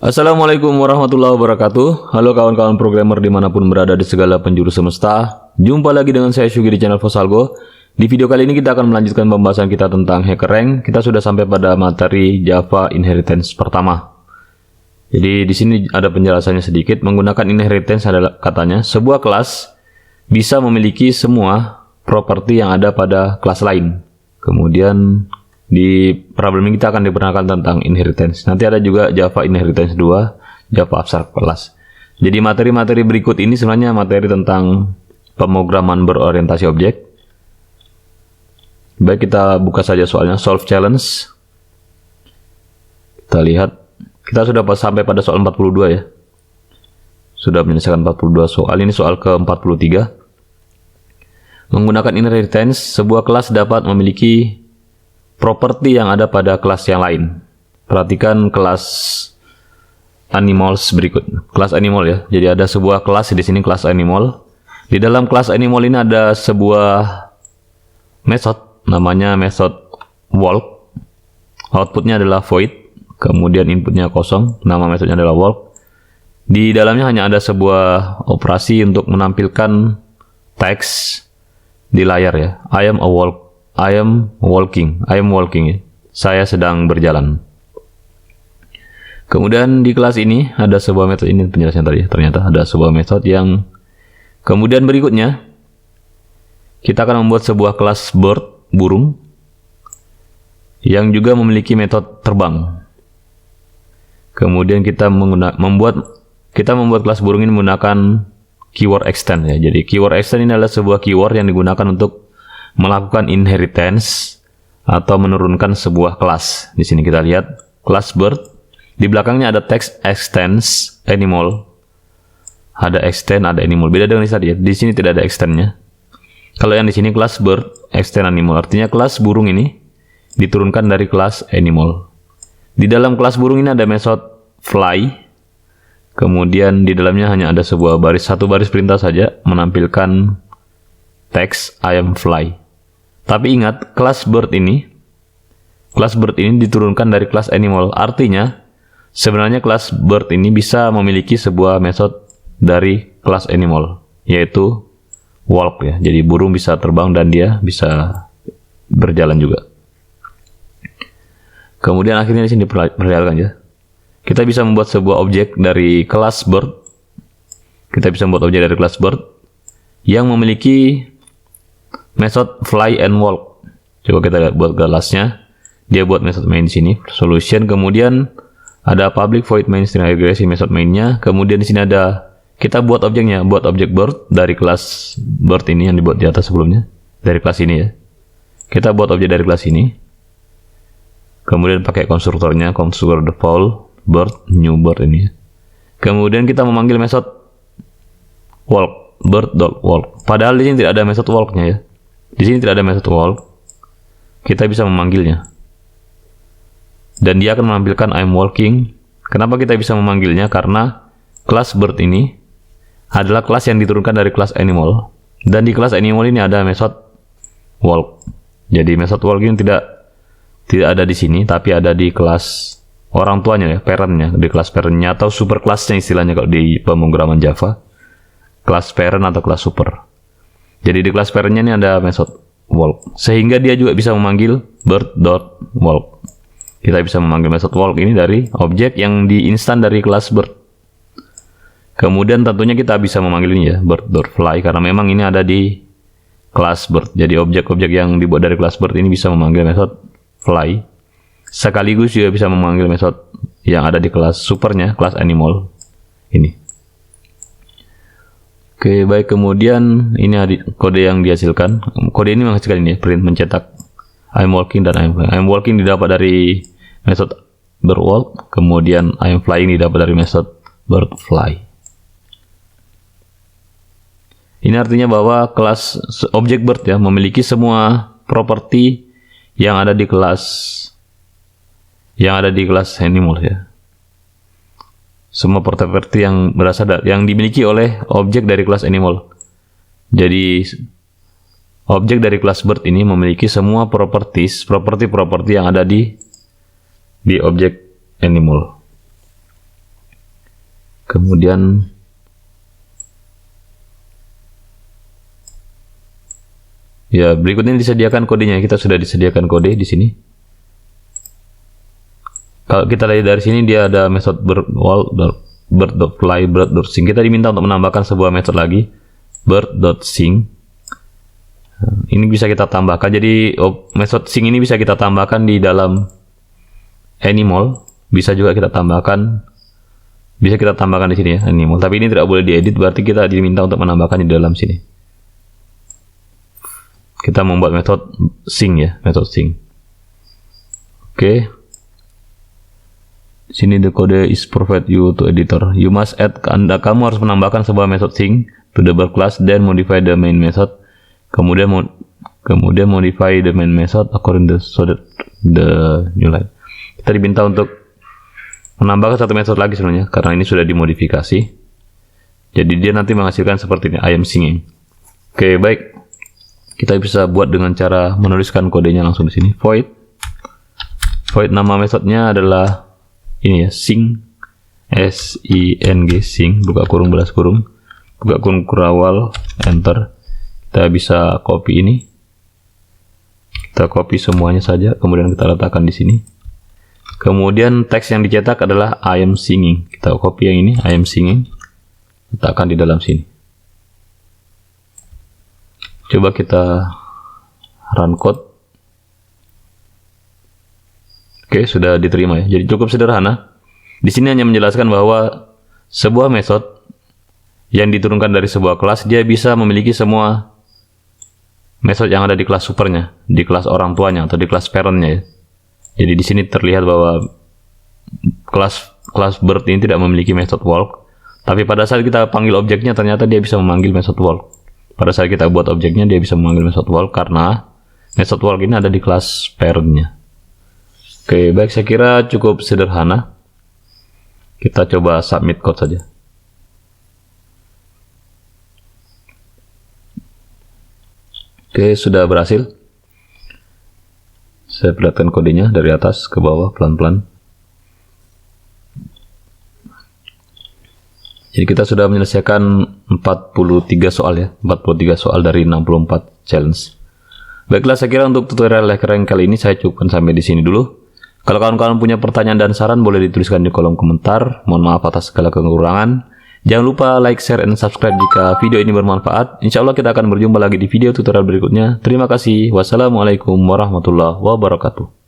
Assalamualaikum warahmatullahi wabarakatuh. Halo kawan-kawan programmer dimanapun berada di segala penjuru semesta. Jumpa lagi dengan saya Syugi di channel Fosalgo. Di video kali ini kita akan melanjutkan pembahasan kita tentang hacker rank. Kita sudah sampai pada materi Java Inheritance pertama. Jadi di sini ada penjelasannya sedikit. Menggunakan inheritance adalah katanya sebuah kelas bisa memiliki semua properti yang ada pada kelas lain. Kemudian di problem ini kita akan diperkenalkan tentang inheritance. Nanti ada juga Java Inheritance 2, Java Abstract Class. Jadi materi-materi berikut ini sebenarnya materi tentang pemrograman berorientasi objek. Baik, kita buka saja soalnya, solve challenge. Kita lihat, kita sudah sampai pada soal 42 ya. Sudah menyelesaikan 42 soal, ini soal ke-43. Menggunakan inheritance, sebuah kelas dapat memiliki properti yang ada pada kelas yang lain. Perhatikan kelas animals berikut. Kelas animal ya. Jadi ada sebuah kelas di sini, kelas animal. Di dalam kelas animal ini ada sebuah method, namanya method walk. Outputnya adalah void, kemudian inputnya kosong. Nama metodenya adalah walk. Di dalamnya hanya ada sebuah operasi untuk menampilkan teks di layar ya. I am walking ya. Saya sedang berjalan. Kemudian di kelas ini ada sebuah metode, ini penjelasan tadi ya. Ternyata ada sebuah metode yang kemudian berikutnya kita akan membuat sebuah kelas bird, burung, yang juga memiliki metode terbang. Kemudian kita membuat kelas burung ini menggunakan keyword extend ya. Jadi keyword extend ini adalah sebuah keyword yang digunakan untuk melakukan inheritance atau menurunkan sebuah kelas. Di sini kita lihat kelas bird, di belakangnya ada teks extends animal. Ada extend, ada animal. Beda dengan tadi ya. Di sini tidak ada extendnya. Kalau yang di sini kelas bird, extend animal, artinya kelas burung ini diturunkan dari kelas animal. Di dalam kelas burung ini ada metode fly. Kemudian di dalamnya hanya ada satu baris perintah saja menampilkan teks I am fly. Tapi ingat, kelas bird ini diturunkan dari kelas animal. Artinya, sebenarnya kelas bird ini bisa memiliki sebuah metode dari kelas animal, yaitu walk ya. Jadi burung bisa terbang dan dia bisa berjalan juga. Kemudian akhirnya di sini diperlihatkan ya. Kita bisa membuat sebuah objek dari kelas bird. Yang memiliki method fly and walk. Coba kita lihat buat kelasnya. Dia buat method main di sini, solution. Kemudian ada public void main string regresi method mainnya. Kemudian di sini ada kita buat objeknya, buat objek bird dari kelas bird ini yang dibuat di atas sebelumnya, dari kelas ini ya. Kita buat objek dari kelas ini. Kemudian pakai konstruktornya, konstruktor default bird new bird ini. Kemudian kita memanggil method walk, bird.walk. Padahal di sini tidak ada method walknya ya. Di sini tidak ada method walk. Kita bisa memanggilnya. Dan dia akan menampilkan I'm walking. Kenapa kita bisa memanggilnya? Karena kelas bird ini adalah kelas yang diturunkan dari kelas animal. Dan di kelas animal ini ada method walk. Jadi method walk ini tidak ada di sini, tapi ada di kelas orang tuanya ya, parentnya, di kelas parentnya atau super kelasnya istilahnya kalau di pemrograman Java. Kelas parent atau kelas super. Jadi di kelas parentnya ini ada method walk, sehingga dia juga bisa memanggil bird.walk. Kita bisa memanggil method walk ini dari objek yang diinstan dari kelas bird. Kemudian tentunya kita bisa memanggil ini ya, bird.fly, karena memang ini ada di kelas bird. Jadi objek-objek yang dibuat dari kelas bird ini bisa memanggil method fly. Sekaligus juga bisa memanggil method yang ada di kelas supernya, kelas animal ini. Oke, baik. Kemudian ini kode yang dihasilkan. Kode ini menghasilkan ini, print, mencetak I'm walking dan I'm flying. I'm walking didapat dari method birdwalk, kemudian I'm flying didapat dari method birdfly. Ini artinya bahwa kelas objek bird ya memiliki semua properti yang ada di kelas animal ya. Semua properti yang berasal yang dimiliki oleh objek dari kelas animal. Jadi objek dari kelas bird ini memiliki semua properti yang ada di objek animal. Kemudian ya, berikutnya disediakan kodenya. Kita sudah disediakan kode di sini. Kalau kita lihat dari sini, dia ada method bird.fly, bird.sing. Kita diminta untuk menambahkan sebuah method lagi, bird.sing. Ini bisa kita tambahkan. Jadi method sing ini bisa kita tambahkan di dalam animal. Bisa juga kita tambahkan. Bisa kita tambahkan di sini ya, animal. Tapi ini tidak boleh diedit. Berarti kita diminta untuk menambahkan di dalam sini. Kita membuat metode sing ya, metode sing. Oke. Sini the code is provide you to editor. You must add, kamu harus menambahkan sebuah metode sing to the bird class, then modify the main method. Kemudian modify the main method according to so that the new line. Kita diminta untuk menambahkan satu metode lagi sebenarnya, karena ini sudah dimodifikasi. Jadi dia nanti menghasilkan seperti ini, I am singing. Oke, baik. Kita bisa buat dengan cara menuliskan kodenya langsung di sini. Void nama metodenya adalah ini ya, sing, S-I-N-G, sing, buka kurung balas kurung, buka kurung kurawal, enter. Kita bisa copy ini. Kita copy semuanya saja, kemudian kita letakkan di sini. Kemudian teks yang dicetak adalah I am singing. Kita copy yang ini, I am singing, letakkan di dalam sini. Coba kita run code. Oke, sudah diterima ya. Jadi cukup sederhana. Di sini hanya menjelaskan bahwa sebuah metode yang diturunkan dari sebuah kelas, dia bisa memiliki semua metode yang ada di kelas supernya, di kelas orang tuanya atau di kelas parentnya ya. Jadi di sini terlihat bahwa kelas bird ini tidak memiliki metode walk, tapi pada saat kita panggil objeknya ternyata dia bisa memanggil metode walk. Pada saat kita buat objeknya dia bisa memanggil method walk karena method walk ini ada di kelas parentnya. Oke, baik, saya kira cukup sederhana. Kita coba submit code saja. Oke, sudah berhasil. Saya perlihatkan kodenya dari atas ke bawah pelan-pelan. Jadi kita sudah menyelesaikan 43 soal ya, 43 soal dari 64 challenge. Baiklah, saya kira untuk tutorial Lekkereng kali ini saya cukupkan sampai di sini dulu. Kalau kawan-kawan punya pertanyaan dan saran boleh dituliskan di kolom komentar. Mohon maaf atas segala kekurangan. Jangan lupa like, share, dan subscribe jika video ini bermanfaat. Insya Allah kita akan berjumpa lagi di video tutorial berikutnya. Terima kasih. Wassalamualaikum warahmatullahi wabarakatuh.